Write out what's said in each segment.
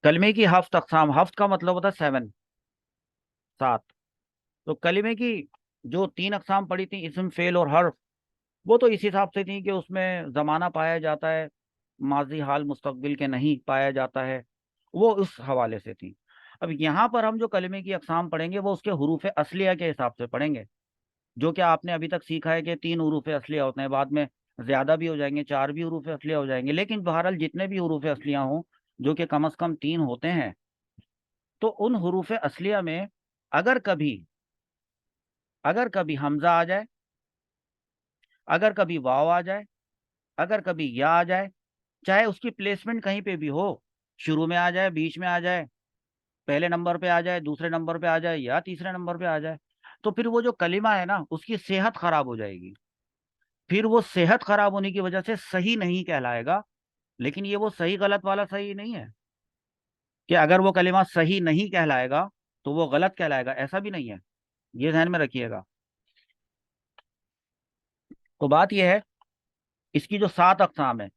कलमे की हफ्त अकसाम, हफ्त का मतलब होता है 7, 7। तो कलमे की जो 3 अकसाम पड़ी थी, इसम, फेल और हर्फ, वो तो इस हिसाब से थी कि उसमें जमाना पाया जाता है, माजी, हाल, मुस्तकबिल के नहीं पाया जाता है, वो उस हवाले से थी। अब यहाँ पर हम जो कलमे की अकसाम पढ़ेंगे वो उसके हरूफ असलिया के हिसाब से पढ़ेंगे, जो कि आपने अभी तक सीखा है कि 3 हरूफ असलिया होते हैं, बाद में ज्यादा भी हो जाएंगे, 4 भी हरूफ असलिया हो जाएंगे, लेकिन बहरहाल जितने भी हरूफ असलिया हों, जो कि कम से कम 3 होते हैं, तो उन हरूफ असलिया में अगर कभी अगर कभी हमजा आ जाए, अगर कभी वाव आ जाए, अगर कभी या आ जाए, चाहे उसकी प्लेसमेंट कहीं पे भी हो, शुरू में आ जाए, बीच में आ जाए, पहले नंबर पे आ जाए, दूसरे नंबर पे आ जाए, या तीसरे नंबर पे आ जाए, तो फिर वो जो कलिमा है ना, उसकी सेहत खराब हो जाएगी। फिर वो सेहत खराब होने की वजह से सही नहीं कहलाएगा। लेकिन ये वो सही गलत वाला सही नहीं है कि अगर वो कलिमा सही नहीं कहलाएगा तो वो गलत कहलाएगा, ऐसा भी नहीं है। ये ध्यान में रखिएगा। तो बात यह है, इसकी जो 7 अकसाम है,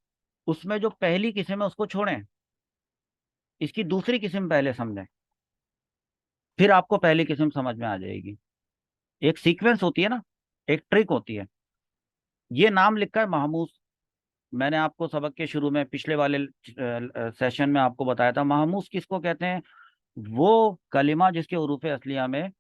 उसमें जो पहली किस्म है उसको छोड़ें, इसकी दूसरी किस्म पहले समझें, फिर आपको पहली किस्म समझ में आ जाएगी। एक सीक्वेंस होती है ना, एक ट्रिक होती है। ये नाम लिखा है महमूस। मैंने आपको सबक के शुरू में, पिछले वाले सेशन में आपको बताया था, महमूस किसको कहते हैं? वो कलिमा जिसके हरूफ असलिया में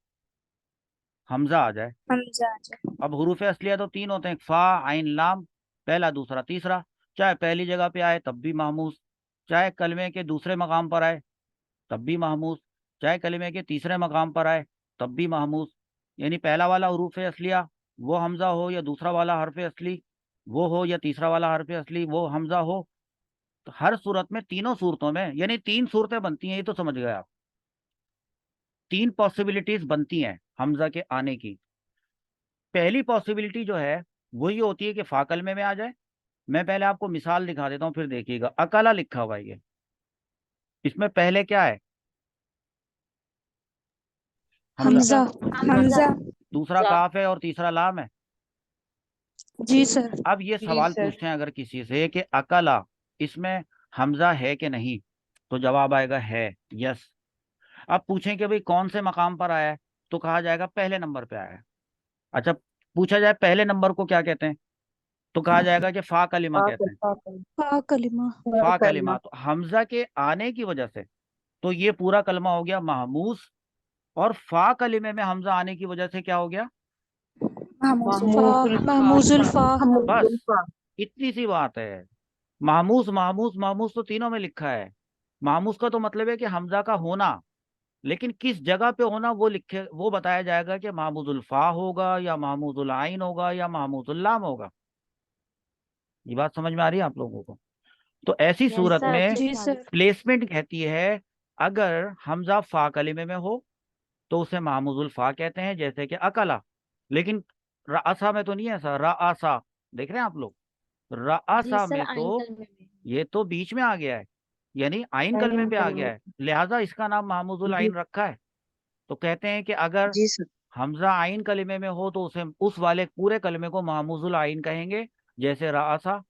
हमजा आ जाए। हमजा आ जाए। अब हरूफ असलिया तो 3 होते हैं, फा, आइन, लाम, पहला, दूसरा, तीसरा। चाहे पहली जगह पे आए तब भी महमूस, चाहे कलमे के दूसरे मकाम पर आए तब भी महमूस, चाहे कलमे के तीसरे मकाम पर आए तब भी महमूस। यानी पहला वाला हरूफ असलिया वो हमजा हो, या दूसरा वाला हरफ असली वो हो, या तीसरा वाला हरफ असली वो हमजा हो, तो हर सूरत में, तीनों सूरतों में, यानी 3 सूरतें बनती हैं, ये तो समझ गए आप। 3 पॉसिबिलिटीज बनती हैं हमजा के आने की। पहली पॉसिबिलिटी जो है वो ये होती है कि फा कलमे में आ जाए। मैं पहले आपको मिसाल दिखा देता हूँ, फिर देखिएगा। अकाला लिखा हुआ है ये, इसमें पहले क्या है? हमजा। हमजा। हमजा। हमजा। दूसरा काफ है और तीसरा लाम है। जी सर। अब ये जी सवाल सर। पूछते हैं अगर किसी से कि अकाला, इसमें हमजा है कि नहीं, तो जवाब आएगा है, यस। अब पूछें कि भाई कौन से मकाम पर आया है, तो कहा जाएगा पहले नंबर पे आया है। अच्छा, पूछा जाए पहले नंबर को क्या कहते हैं, तो कहा जाएगा कि फा कलिमा कहते हैं। फा कलिमा। फा कलमा। कलिमा, तो हमजा के आने की वजह से तो ये पूरा कलमा हो गया महमूस, और फा कलिमे में हमजा आने की वजह से क्या हो गया? फा। महमूसुल फा। महमूजुल फा। बस, महमूसुल फा। इतनी सी बात है। महमूस, महमूस, महमूस तो तीनों में लिखा है। महमूस का तो मतलब है कि हमजा का होना, लेकिन किस जगह पे होना वो लिखे, वो बताया जाएगा कि महमूजुल फा होगा, या महमूजुल आइन होगा, या महमूजुल लाम होगा। ये बात समझ में आ रही है आप लोगों को? तो ऐसी यस सूरत सर, में अच्छे जी से आ रही। सर। प्लेसमेंट कहती है, अगर हमजा फा कलिमे में हो तो उसे महमूजुल फा कहते हैं, जैसे कि अकला। लेकिन रासा में तो नहीं है ऐसा, रासा, देख रहे हैं आप लोग? जी रासा सर, में आइन तो कलमे में। ये तो बीच में आ गया है, यानी आइन कलमे आइन पे आ कलमे गया में। है, लिहाजा इसका नाम महमूजुल जी। आइन रखा है। तो कहते हैं कि अगर जी सर। हमजा आइन कलिमे में हो तो उसे, उस वाले पूरे कलिमे को महमूजुल आइन कहेंगे, जैसे रासा।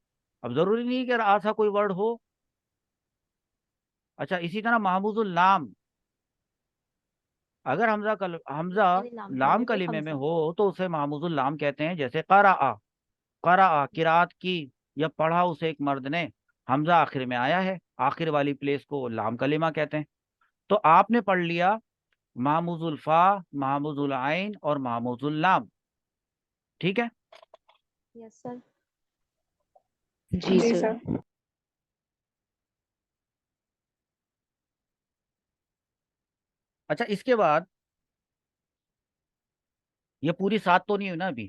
अब जरूरी नहीं कि रासा कोई वर्ड हो। अच्छा, इसी तरह महमूजुल लाम, अगर हमजा यानी नाम लाम कलमे में कलिमे में हमजा। हो तो उसे महमूजुल लाम कहते हैं, जैसे करा। करा, किरात की, या पढ़ा उसे एक मर्द ने, हमजा आखिर में आया है, आखिर वाली प्लेस को लाम कलिमा कहते हैं। तो आपने पढ़ लिया महमूजुल फा, महमूजुल आइन और महमूजुल लाम। ठीक है? Yes sir. जी जी सर। सर। अच्छा, इसके बाद ये पूरी 7 तो नहीं हुई ना अभी,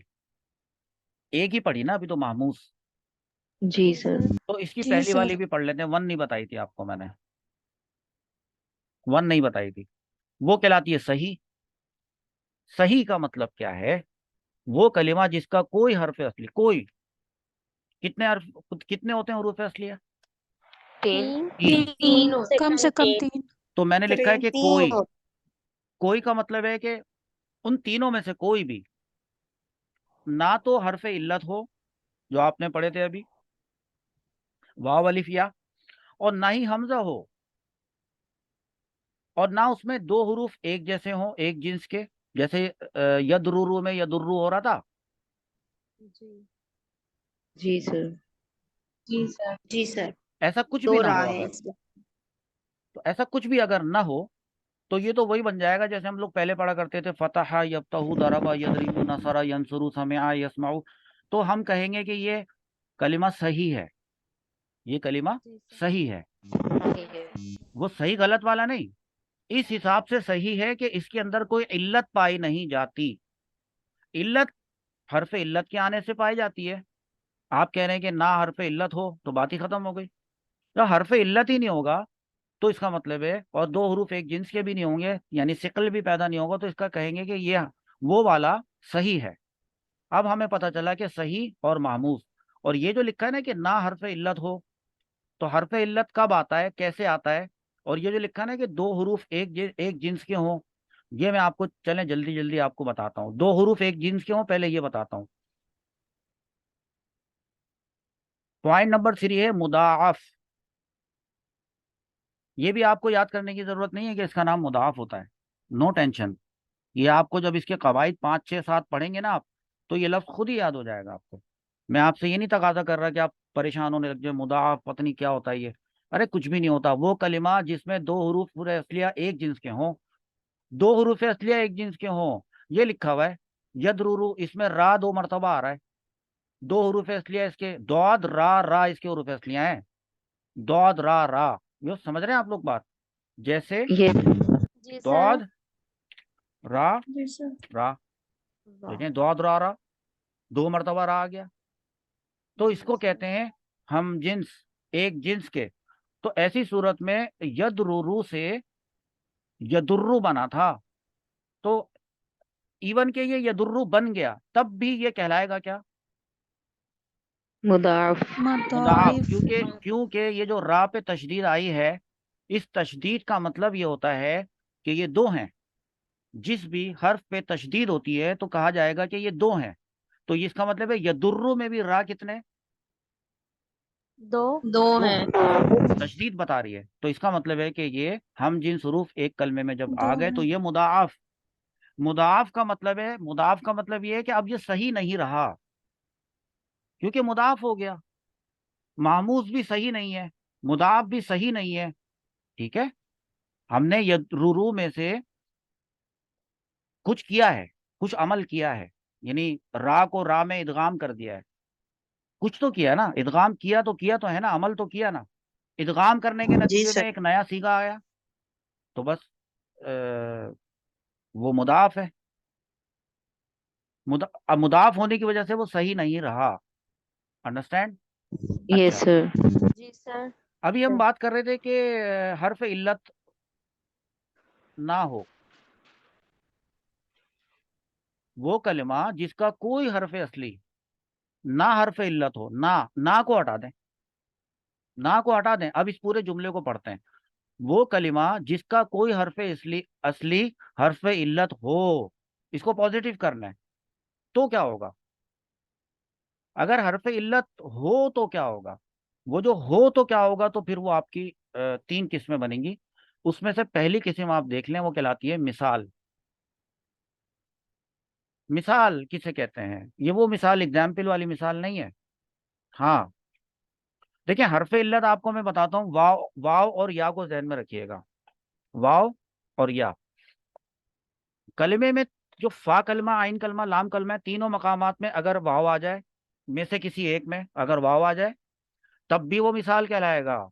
एक ही पढ़ी ना अभी तो, महमूस। जी जी सर। सर। तो इसकी जी पहली वाली सर। भी पढ़ लेते हैं। 1 नहीं बताई थी आपको मैंने, 1 नहीं बताई थी। वो कहलाती है सही। सही का मतलब क्या है? वो कलिमा जिसका कोई हर्फ असली, कोई, कितने हर्फ, कितने होते हैं हरूफ असलिया? तीन। 3। तीन तीन, होते कम हैं। से कम तीन। तो मैंने लिखा है कि तीन कोई। होते कोई का मतलब है कि उन तीनों में से कोई भी, ना तो हरफ इल्लत हो, जो आपने पढ़े थे अभी, वाव, अलिफ, या, और ना ही हमजा हो। और ना उसमें दो हरूफ एक जैसे हों, एक जिन्स के, जैसे यदरुरु में यदुर्रु हो रहा था। जी जी सर। जी सर। जी सर। ऐसा कुछ भी दो ना राह हो है अगर, इसमें। तो ऐसा कुछ भी अगर ना हो, तो ये तो वही बन जाएगा जैसे हम लोग पहले पढ़ा करते थे, फतहा यफ्तहु दरबा यदरिबु नसरा यंसुरु समिआ यस्माउ। तो हम कहेंगे कि ये कलिमा सही है, ये कलिमा जी सर। सही है। सही है। वो सही गलत वाला नहीं, इस हिसाब से सही है कि इसके अंदर कोई इल्लत पाई नहीं जाती। इल्लत हरफ इल्लत के आने से पाई जाती है। आप कह रहे हैं कि ना हरफ इल्लत हो तो बात ही खत्म हो गई। तो हरफ इल्लत ही नहीं होगा तो इसका मतलब है, और दो हरूफ एक जिन्स के भी नहीं होंगे, यानी सिकल भी पैदा नहीं होगा, तो इसका कहेंगे कि ये वो वाला सही है। अब हमें पता चला कि सही और मामूज। और ये जो लिखा है ना कि ना हरफ इल्लत हो, तो हरफ इल्लत कब आता है, कैसे आता है। और ये जो लिखा है ना कि दो हरूफ एक जिन्स के हों, ये मैं आपको चलें जल्दी जल्दी आपको बताता हूँ। दो हरूफ एक जिन्स के हों, पहले ये बताता हूँ। पॉइंट नंबर 3 है मुदाफ। ये भी आपको याद करने की जरूरत नहीं है कि इसका नाम मुदाफ होता है, नो टेंशन। ये आपको जब इसके कवायद 5 6 7 पढ़ेंगे ना आप, तो ये लफ्ज खुद ही याद हो जाएगा आपको। मैं आपसे ये नहीं तकाजा कर रहा कि आप परेशान होने लग जाए, मुदाफ पता नहीं क्या होता है ये। अरे कुछ भी नहीं होता, वो कलिमा जिसमें दो हरूफ पूरे असलिया एक जिन्स के हों, दो हरूफ असलिया एक जिन्स के हों। ये लिखा हुआ है यदरुरु, इसमें रा 2 मरतबा आ रहा है। दो हरूफ असलिया इसके, दौद रा रा इसके हरूफ असलिया हैं, दौद रा रा। ये समझ रहे हैं आप लोग बात, जैसे ये जी सर। दौद रा जी सर। रा। वाह। देखें दौद रा रा, 2 मरतबा रा आ गया। तो जी इसको सर। कहते हैं हम जिन्स, एक जिन्स के। तो ऐसी सूरत में यदरुरु से यदुर्रु बना था, तो इवन के ये यदुर्रु बन गया तब भी ये कहलाएगा क्या, मुदाफ। मुदाफ। मदाइफ। क्योंकि ये जो रा पे तशदीद आई है, इस तशदीद का मतलब ये होता है कि ये दो हैं। जिस भी हर्फ पे तशदीद होती है तो कहा जाएगा कि ये दो हैं। तो इसका मतलब है यदुर्रु में भी रा कितने, दो। दो दो हैं। हैं। तशदीद बता रही है, तो इसका मतलब है कि ये हम जिन हरूफ एक कलमे में जब दो आ गए तो हैं। ये मुदाफ। मुदाफ का मतलब है, मुदाफ का मतलब ये है कि अब ये सही नहीं रहा, क्योंकि मुदाफ हो गया। मामूज भी सही नहीं है, मुदाफ भी सही नहीं है। ठीक है, हमने यदरुरु में से कुछ किया है, कुछ अमल किया है, यानी रा को रा में इदगाम कर दिया है। कुछ तो किया ना, इदगाम किया तो है ना, अमल तो किया ना। इदगाम करने के जी नतीजे में सर। एक नया सीगा आया, तो बस अ, वो मुदाफ है। अब मुदाफ होने की वजह से वो सही नहीं रहा। अंडरस्टैंड। यस अच्छा, सर। जी सर। अभी हम बात कर रहे थे कि हर्फ इल्लत ना हो, वो कलिमा जिसका कोई हर्फ असली ना हर्फ इल्लत हो, ना को हटा दें, ना को हटा दें। अब इस पूरे जुमले को पढ़ते हैं। वो कलिमा जिसका कोई हर्फ असली असली हर्फ इल्लत हो, इसको पॉजिटिव करना है, तो क्या होगा। अगर हर्फ इल्लत हो तो क्या होगा, वो जो हो तो क्या होगा, तो फिर वो आपकी 3 किस्में बनेंगी। उसमें से पहली किस्म आप देख लें, वो कहलाती है मिसाल। मिसाल किसे कहते हैं, ये वो मिसाल एग्जाम्पल वाली मिसाल नहीं है। हाँ, देखिए हरफ इल्लत आपको मैं बताता हूँ, वाव वाव और या को ध्यान में रखिएगा। वाव और या कलमे में, जो फा कलमा आइन कलमा लाम कलमा है, तीनों मकामात में अगर वाव आ जाए, में से किसी एक में अगर वाव आ जाए, तब भी वो मिसाल कहलाएगा।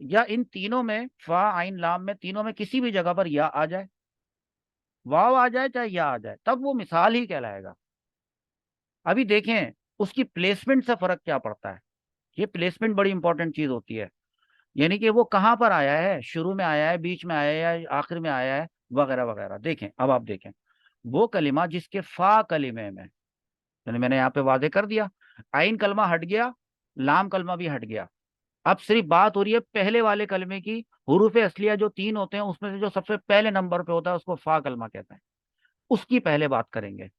या इन तीनों में, फा आइन लाम में, तीनों में किसी भी जगह पर या आ जाए, वाव आ जाए चाहे या आ जाए, तब वो मिसाल ही कहलाएगा। अभी देखें उसकी प्लेसमेंट से फर्क क्या पड़ता है। ये प्लेसमेंट बड़ी इंपॉर्टेंट चीज होती है, यानी कि वो कहाँ पर आया है, शुरू में आया है, बीच में आया है या आखिर में आया है, वगैरह वगैरह। देखें, अब आप देखें वो कलिमा जिसके फा कलिमे में, यानी मैंने यहाँ पे वादे कर दिया, आइन कलमा हट गया, लाम कलमा भी हट गया। अब सिर्फ बात हो रही है पहले वाले कलमे की। हुरूफ असलिया जो 3 होते हैं, उसमें से जो सबसे पहले नंबर पे होता है उसको फा कलमा कहते हैं, उसकी पहले बात करेंगे।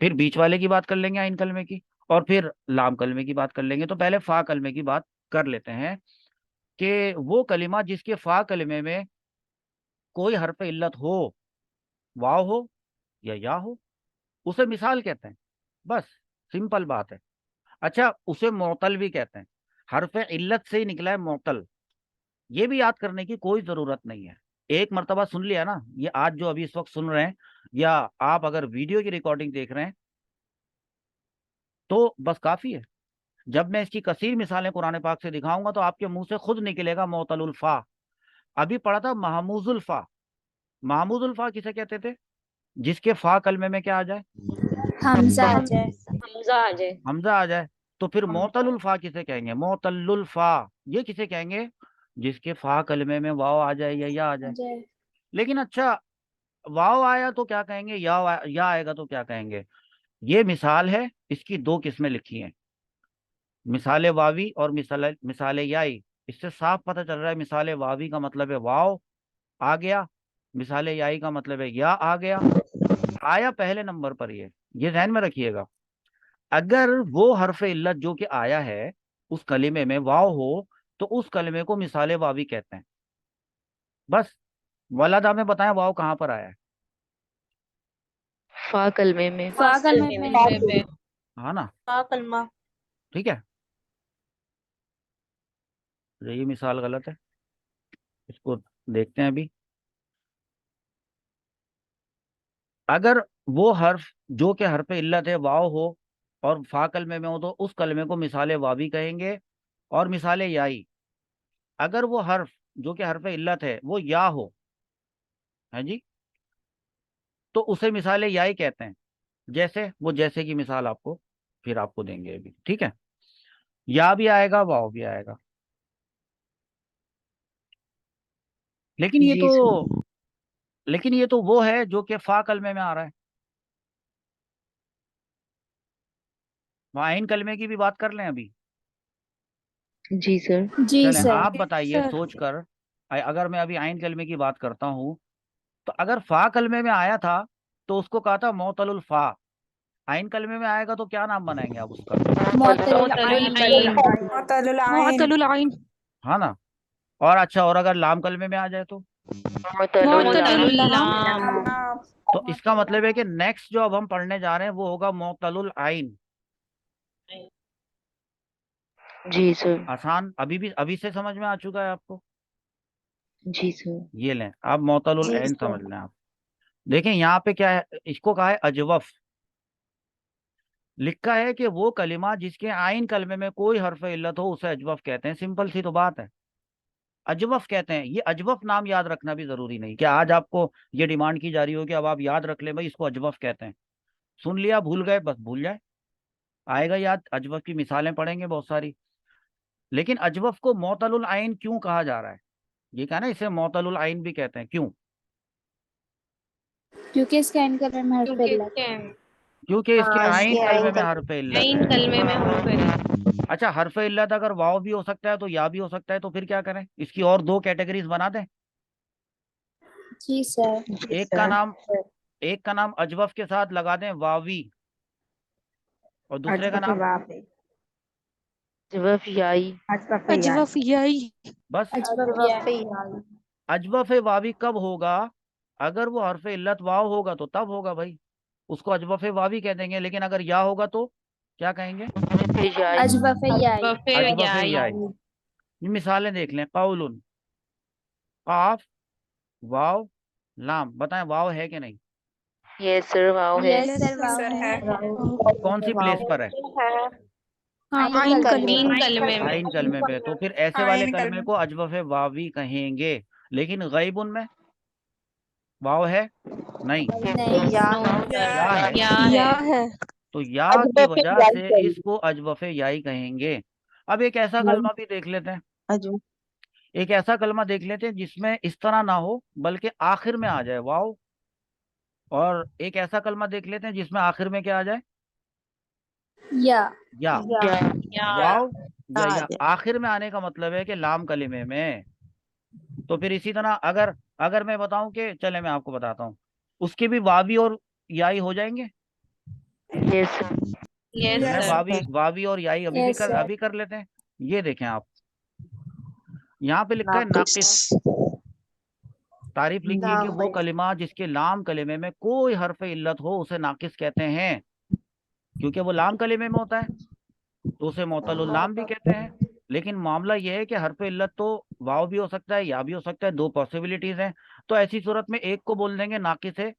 फिर बीच वाले की बात कर लेंगे आइन कलमे की, और फिर लाम कलमे की बात कर लेंगे। तो पहले फा कलमे की बात कर लेते हैं कि वो कलिमा जिसके फा कलमे में कोई हर्फ इल्लत हो, वाव हो या हो, उसे मिसाल कहते हैं। बस सिंपल बात है। अच्छा, उसे मोतल भी कहते हैं, हर्फ इल्लत से ही निकला है मोतल। ये भी याद करने की कोई जरूरत नहीं है। एक मर्तबा सुन लिया ना, ये आज जो अभी इस वक्त सुन रहे हैं, या आप अगर वीडियो की रिकॉर्डिंग देख रहे हैं, तो बस काफी है। जब मैं इसकी कसीर मिसालें कुरान पाक से दिखाऊंगा तो आपके मुंह से खुद निकलेगा मोतलुल फा। अभी पढ़ा था महमूजुल फा। महमूजुल फा किसे कहते थे? जिसके फा कलमे में क्या आ जाए? हमजा आ जाए। हमजा आ जाए। हमजा आ जाए। तो फिर मोतलुल फा किसे कहेंगे? मोतलुल फा। ये किसे कहेंगे? जिसके फा कलमे में वाव आ जाए या आ जाए। लेकिन अच्छा, वाव आया तो क्या कहेंगे, या आएगा तो क्या कहेंगे? ये मिसाल है, इसकी दो किस्में लिखी हैं, मिसाले वावी और मिसाले याई। इससे साफ पता चल रहा है मिसाले वावी का मतलब है वाव आ गया, मिसाले याई का मतलब है या आ गया। आया पहले नंबर पर, ये ध्यान में रखिएगा। अगर वो हर्फ इल्लत जो कि आया है उस कलिमे में वाव हो, तो उस कलिमे को मिसाले वावी कहते हैं। बस वलादा में बताएं वाव कहाँ पर आया है? फा कलमे में। फा कलमे में। हाँ ना, फा कलमा। ठीक है। ये मिसाल गलत है, इसको देखते हैं अभी। अगर वो हर्फ जो कि हर्फ इल्लत है वाव हो और फा कलमे में हो, तो उस कलमे को मिसाले वावी कहेंगे और मिसाले याई। अगर वो हर्फ जो कि हर्फ इल्लत है वो या हो, है जी, तो उसे मिसाले याई कहते हैं। जैसे वो जैसे की मिसाल आपको फिर आपको देंगे अभी, ठीक है। या भी आएगा, वाव भी आएगा। लेकिन ये जी तो सर। लेकिन ये तो वो है जो कि फा कलमे में आ रहा है। वहाँ आइन कलमे की भी बात कर लें अभी। जी सर। जी चलें, सर। आप बताइए सर। सोचकर। अगर मैं अभी आइन कलमे की बात करता हूँ, तो अगर फा कलमे में आया था तो उसको कहा था मोतलुल फा। आइन कलमे में आएगा तो क्या नाम बनाएंगे आप उसका? मोतलुल मोतलुल आइन। हाँ ना। और अच्छा, और अगर लाम कलमे में आ जाए तो? मोतलुल लाम। लाम। तो इसका मतलब है कि नेक्स्ट जो अब हम पढ़ने जा रहे हैं वो होगा मोतलुल आइन। जी सर। आसान, अभी से समझ में आ चुका है आपको? जी सर। ये लें, अब मोतलुल जी आइन सर। समझ लें आप। देखें यहाँ पे क्या है, इसको कहा है अजवफ। लिखा है कि वो कलिमा जिसके आइन कलमे में कोई हर्फ इल्लत हो उसे अजवफ कहते हैं। सिंपल सी तो बात है, अजवफ कहते हैं। ये अजवफ नाम याद रखना भी जरूरी नहीं कि आज आपको ये डिमांड की जा रही हो कि अब आप याद रख लें भाई इसको अजवफ कहते हैं। सुन लिया, भूल गए, बस भूल जाए, आएगा याद। अजवफ की मिसालें पढ़ेंगे बहुत सारी। लेकिन अजवफ को मोतलुल आइन क्यों कहा जा रहा है? ये कहा ना, इसे मोतलुल आइन भी कहते हैं। क्यों? क्योंकि इसके आइन कलमे में हर्फ क्योंकि इल्लत। इसके क्योंकि इसके हाँ आइन इसके कलमे आइन में हर्फ इल्लत आइन है। कलमे में हर्फ इल्लत। अच्छा, हर्फ इल्लत अगर वाव भी हो सकता है तो या भी हो सकता है, तो फिर क्या करें? इसकी और दो कैटेगरीज बना दें। जी सर। जी एक का सर। नाम एक का नाम अजवफ के साथ लगा दें वावी, और दूसरे का नाम जवाब याई। अजवफ याई। बस अजवफ याई। अजवफ वावी कब होगा? अगर वो हर्फ इल्लत वाव होगा तो तब होगा भाई, उसको अजवफ वावी कह देंगे। लेकिन अगर या होगा तो क्या कहेंगे? याई। अजवफ याई। वफे अजवफ याई। याई। ये मिसालें देख लें। कौलुन, काफ, वाव, लाम। बताएं वाव है कि नहीं? यस सर, वाव है। यस सर, वाव है। और कौन सी प्लेस पर है? हाँ, आइन कलमे आइन में। कलमे में। आइन कलमे पे। तो फिर ऐसे वाले कलमे को अजवफ वावी कहेंगे। लेकिन गैबुन में वाव है? नहीं, नहीं। नो या सर, है। या या है। है। तो या की वजह से इसको अजवफ याई कहेंगे। अब एक ऐसा कलमा भी देख लेते हैं। एक ऐसा कलमा देख लेते हैं जिसमें इस तरह ना हो बल्कि आखिर में आ जाए वाव। और एक ऐसा कलमा देख लेते हैं जिसमें आखिर में क्या आ जाए? या। या। या। या। वाव या आखिर में आने का मतलब है कि लाम कलिमे में। तो फिर इसी तरह अगर अगर मैं बताऊं कि, चले मैं आपको बताता हूँ, उसके भी वावी और याई हो जाएंगे। Yes sir. यस चले सर। वावी और याई यस सर। अभी कर लेते हैं। ये देखें आप, यहाँ पे लिखा है नाकिस। तारीफ लिखिए कि वो कलिमा जिसके लाम कलिमे में कोई हर्फ इल्लत हो उसे नाकिस कहते हैं, क्योंकि वो लाम कलिमे में होता है तो उसे मोतलुल लाम भी कहते हैं। लेकिन मामला यह है कि हर्फ इल्लत तो वाव भी हो सकता है या भी हो सकता है, दो पॉसिबिलिटीज हैं। तो ऐसी सूरत में एक को बोल देंगे नाकिस है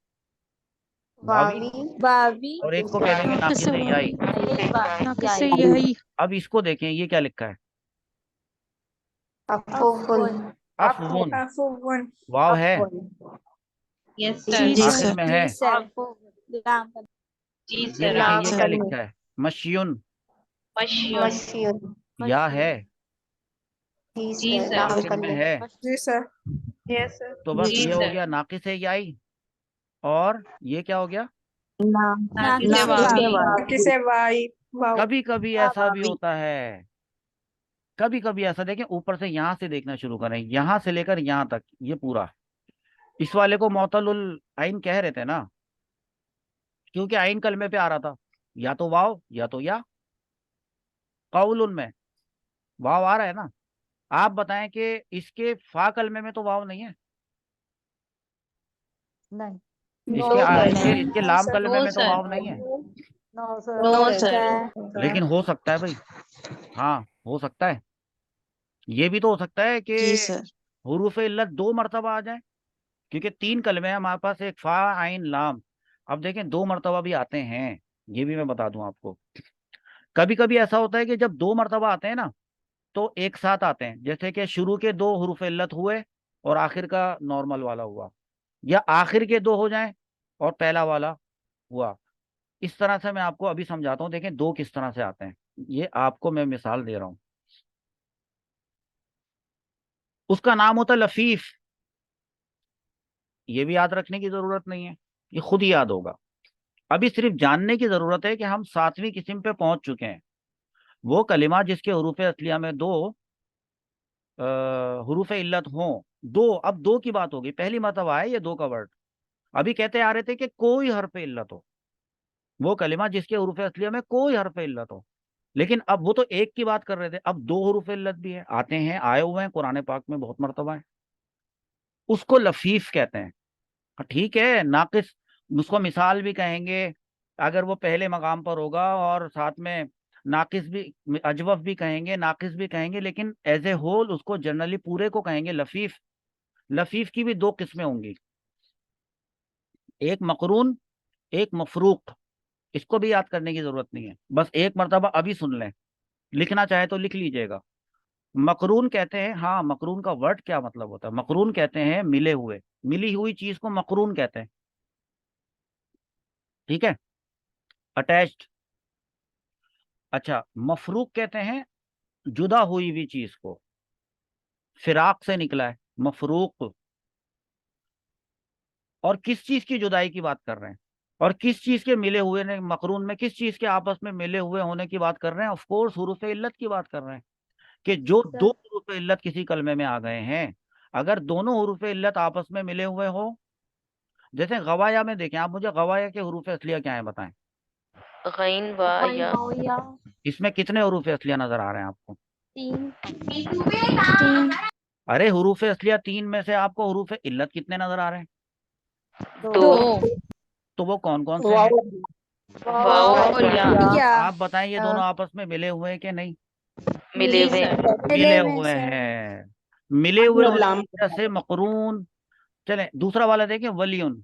वावी, वावी और एक को कह देंगे नाकिस है याई। यही अब इसको देखें, ये क्या लिखा है, अफुन अफवुन, अफुन वाव है यस जी सर। आखिर में है। सर जी ये सर। देखें, ये क्या लिखा है, मशियुन, मशयून। या है जी सर। आखिर में है। जी सर यस सर। तो बस जी ये हो सर। गया नाकिस है याई, और ये क्या हो गया, नाकिस से वावी। किसे वाई वाव कभी कभी ऐसा भी होता है, कभी कभी ऐसा, देखें ऊपर से यहां से देखना शुरू करें, यहां से लेकर यहां तक ये पूरा, इस वाले को मोतलुल आइन कह रहे थे ना, क्योंकि आइन कलमे पे आ रहा था, या तो वाव या तो या। कौलुन में वाव आ रहा है ना, आप बताएं कि इसके फा कलमे में तो वाव नहीं है, इसके इसके लाम कलमे नो में तो सर। वाव नहीं है, नो सर। लेकिन हो सकता है भाई, हाँ हो सकता है। ये भी तो हो सकता है कि हुरूफ इल्लत दो मरतबा आ जाए, क्योंकि तीन कलमे हैं हमारे पास, एक फा आइन लाम। अब देखें दो मरतबा भी आते हैं, ये भी मैं बता दूं आपको। कभी कभी ऐसा होता है कि जब दो मरतबा आते हैं ना तो एक साथ आते हैं, जैसे कि शुरू के दो हुरूफ इल्लत हुए और आखिर का नॉर्मल वाला हुआ, या आखिर के दो हो जाएं और पहला वाला हुआ। इस तरह से मैं आपको अभी समझाता हूँ, देखें दो किस तरह से आते हैं, ये आपको मैं मिसाल दे रहा हूं। उसका नाम होता है लफीफ, ये भी याद रखने की जरूरत नहीं है, ये खुद ही याद होगा। अभी सिर्फ जानने की जरूरत है कि हम सातवीं किस्म पे पहुंच चुके हैं, वो कलिमा जिसके हरूफ असलिया में दो हरूफ इल्लत हों। दो, अब दो की बात होगी, पहली मरतबा है ये दो का वर्ड। अभी कहते आ रहे थे कि कोई हर्फ इल्लत हो, वो कलिमा जिसके हरूफ असलिया में कोई हर्फ इल्लत हो। लेकिन अब वो तो एक की बात कर रहे थे, अब दो हरूफ इल्लत भी है, आते हैं, आए हुए हैं कुरान पाक में बहुत मरतबा है, उसको लफीफ कहते हैं। हाँ, ठीक है, नाकिस उसको मिसाल भी कहेंगे अगर वो पहले मकाम पर होगा, और साथ में नाकिस भी, अजवफ भी कहेंगे, नाकिस भी कहेंगे, लेकिन एज ए होल उसको जनरली पूरे को कहेंगे लफीफ। लफीफ की भी दो किस्में होंगी, एक मकरून, एक मफरूक। इसको भी याद करने की जरूरत नहीं है, बस एक मरतबा अभी सुन लें, लिखना चाहे तो लिख लीजिएगा। मकरून कहते हैं, हाँ मकरून का वर्ड क्या मतलब होता है, मकरून कहते हैं मिले हुए, मिली हुई चीज को मकरून कहते हैं, ठीक है, अटैच्ड। अच्छा, मफरूक कहते हैं जुदा हुई हुई चीज को, फिराक से निकला है मफरूक। और किस चीज की जुदाई की बात कर रहे हैं, और किस चीज के मिले हुए ने, मकरून में किस चीज के आपस में मिले हुए होने की बात कर रहे हैं, ऑफ कोर्स हुरूफ इल्लत की बात कर रहे हैं, कि जो दो हुरूफ इल्लत किसी कलमे में आ गए हैं, अगर दोनों हुरूफ इल्लत आपस में मिले हुए हो, जैसे गवाया में देखें आप, मुझे गवाया के हुरूफ असलिया क्या है बताएं, गैन वा या इसमें कितने हुरूफ असलिया नजर आ रहे हैं आपको, तीन अरे हुरूफ असलिया तीन में से आपको हुरूफ इल्लत कितने नजर आ रहे हैं, दो तो वो कौन कौन से हैं, वाव और या आप बताएं, ये दोनों आपस में मिले हुए हैं कि नहीं, मिले जी हुए सर। मिले हुए हैं, मिले हुए होने की वजह से मकरून। चलें दूसरा वाला देखें, वलियुन,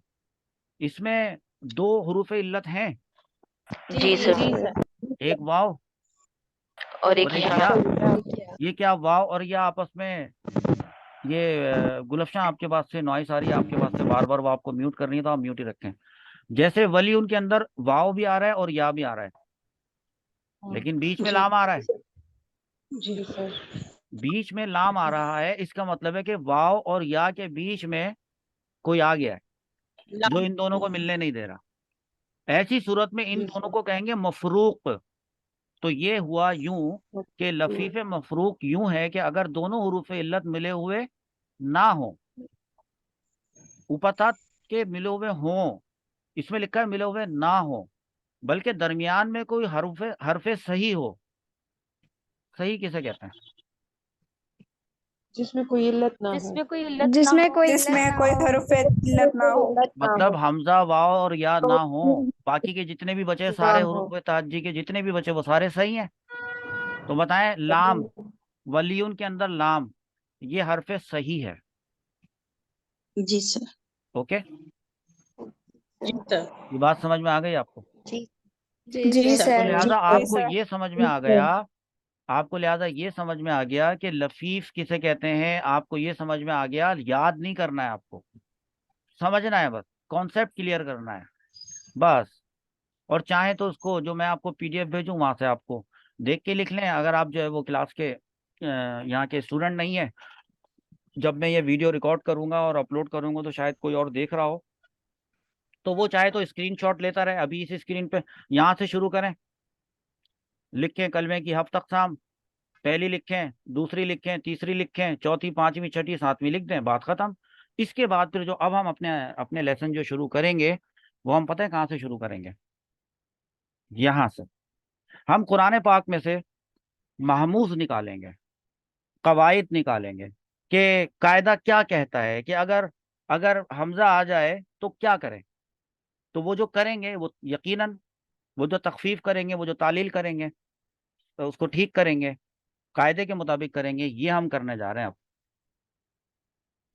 इसमें दो हुरूफ इल्लत हैं, जी जी सर सर। एक वाव और एक और एक या या। ये क्या वाव और या आपस में, ये गुलफशां आपके पास से नॉइस आ रही है, आपके पास से बार बार वो आपको म्यूट करनी है तो आप म्यूट ही रखें। जैसे वली उनके अंदर वाव भी आ रहा है और या भी आ रहा है, लेकिन बीच में लाम आ रहा है, जी सर। बीच में लाम आ रहा है, इसका मतलब है कि वाव और या के बीच में कोई आ गया है जो इन दोनों को मिलने नहीं दे रहा। ऐसी सूरत में इन दोनों को कहेंगे मफरूक। तो ये हुआ यूं कि लफीफ मफरूक यूं है कि अगर दोनों हुरूफ इल्लत मिले हुए ना हो, ऊपर था के मिले हुए हों, इसमें लिखा है मिले हुए ना हो, बल्कि दरमियान में कोई हरफे हरफे सही हो। सही किसे कहते हैं, जिसमें कोई इल्लत ना हो। जिसमें कोई इल्लत जिसमें कोई जिसमें कोई हरूफ इल्लत ना हो। मतलब हमजा वाव और या ना हो, बाकी के जितने भी बचे सारे हुरूफ ताज्जी के जितने भी बचे वो सारे सही हैं। तो बताएं लाम, वलीउन के अंदर लाम, ये हरफ सही है। जी सर। ओके, जी सर। ये बात समझ में आ गई आपको? जी तो सर। लिहाजा आपको सर। ये समझ में आ गया, आपको लिहाजा ये समझ में आ गया कि लफीफ किसे कहते हैं, आपको ये समझ में आ गया। याद नहीं करना है आपको, समझना है, बस कॉन्सेप्ट क्लियर करना है बस। और चाहे तो उसको जो मैं आपको पीडीएफ भेजूं वहां से आपको देख के लिख लें, अगर आप जो है वो क्लास के यहाँ के स्टूडेंट नहीं है। जब मैं ये वीडियो रिकॉर्ड करूंगा और अपलोड करूंगा तो शायद कोई और देख रहा हो, तो वो चाहे तो स्क्रीनशॉट लेता रहे। अभी इस स्क्रीन पे यहाँ से शुरू करें, लिखें कलमे की हफ्त अक़साम, पहली लिखें, दूसरी लिखें, तीसरी लिखें, चौथी, पांचवी, छठी, सातवीं लिख दें, बात खत्म। इसके बाद फिर जो अब हम अपने अपने लेसन जो शुरू करेंगे वो हम पता है कहाँ से शुरू करेंगे? यहाँ से हम कुरान पाक में से महमूज निकालेंगे, कवायद निकालेंगे कि कायदा क्या कहता है कि अगर अगर हमजा आ जाए तो क्या करें। तो वो जो करेंगे वो यकीनन वो जो तखफीफ करेंगे, वो जो तालील करेंगे, तो उसको ठीक करेंगे, कायदे के मुताबिक करेंगे। ये हम करने जा रहे हैं अब।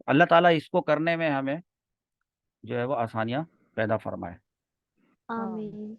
अल्लाह ताला इसको करने में हमें जो है वो आसानियां पैदा फरमाए। आमीन।